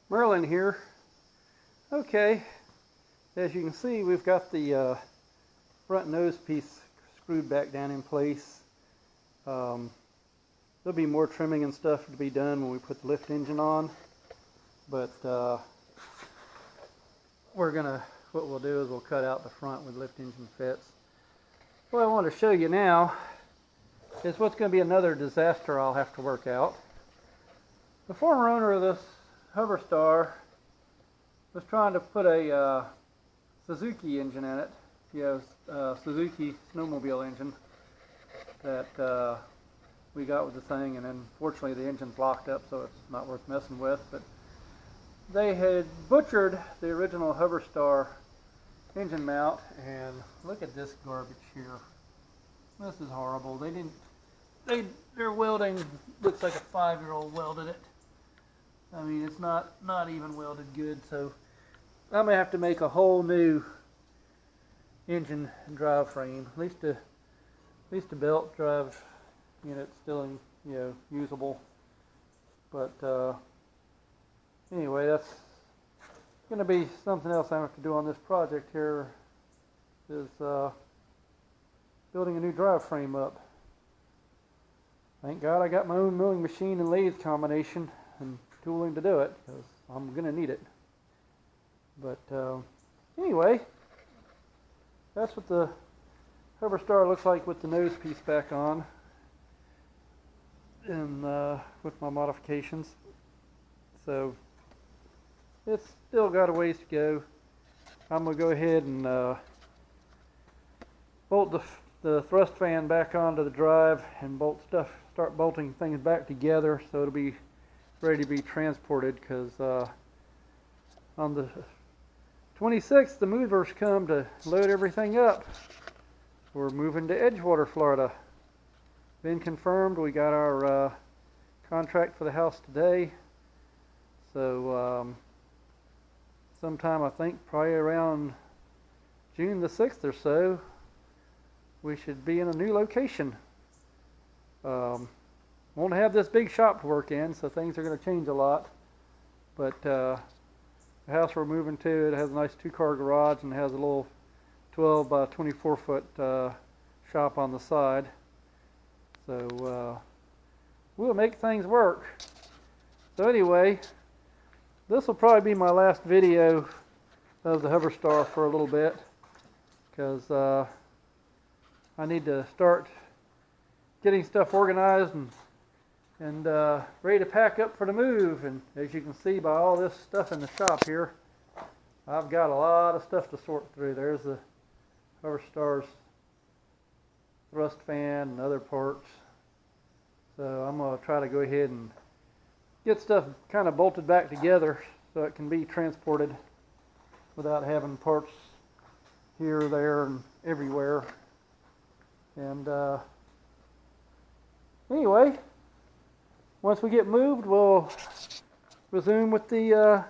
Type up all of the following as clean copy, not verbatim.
Merlin here. Okay, as you can see, we've got the front nose piece screwed back down in place. There'll be more trimming and stuff to be done when we put the lift engine on, but what we'll do is we'll cut out the front where the lift engine fits. What I want to show you now is what's going to be another disaster I'll have to work out. The former owner of this Hoverstar was trying to put a Suzuki engine in it, Suzuki snowmobile engine that we got with the thing, and then fortunately the engine's locked up, so it's not worth messing with. But they had butchered the original Hoverstar engine mount, and look at this garbage here. This is horrible. Their welding looks like a 5-year-old welded it. I mean, it's not even welded good, so I'm gonna have to make a whole new engine and drive frame. At least the belt drive unit's still usable. But anyway, that's gonna be something else I have to do on this project here. Is building a new drive frame up. Thank God I got my own milling machine and lathe combination and tooling to do it, because I'm gonna need it. But anyway, that's what the Hoverstar looks like with the nose piece back on, and with my modifications. So it's still got a ways to go. I'm gonna go ahead and bolt the thrust fan back onto the drive and start bolting things back together so it'll be ready to be transported, because on the 26th the movers come to load everything up. We're moving to Edgewater, Florida. Been confirmed. We got our contract for the house today, so sometime, I think probably around June the 6th or so, we should be in a new location. Won't have this big shop to work in, so things are going to change a lot. But the house we're moving to, it has a nice 2-car garage and has a little 12 by 24 foot shop on the side. So we'll make things work. So anyway, this will probably be my last video of the Hoverstar for a little bit, because I need to start getting stuff organized and ready to pack up for the move. And as you can see by all this stuff in the shop here, I've got a lot of stuff to sort through. There's the Hoverstar's thrust fan and other parts. So I'm going to try to go ahead and get stuff kind of bolted back together so it can be transported without having parts here, there, and everywhere. And anyway, once we get moved, we'll resume with the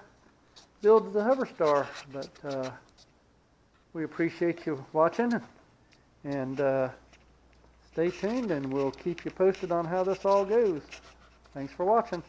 build of the Hoverstar. But we appreciate you watching, and stay tuned, and we'll keep you posted on how this all goes. Thanks for watching.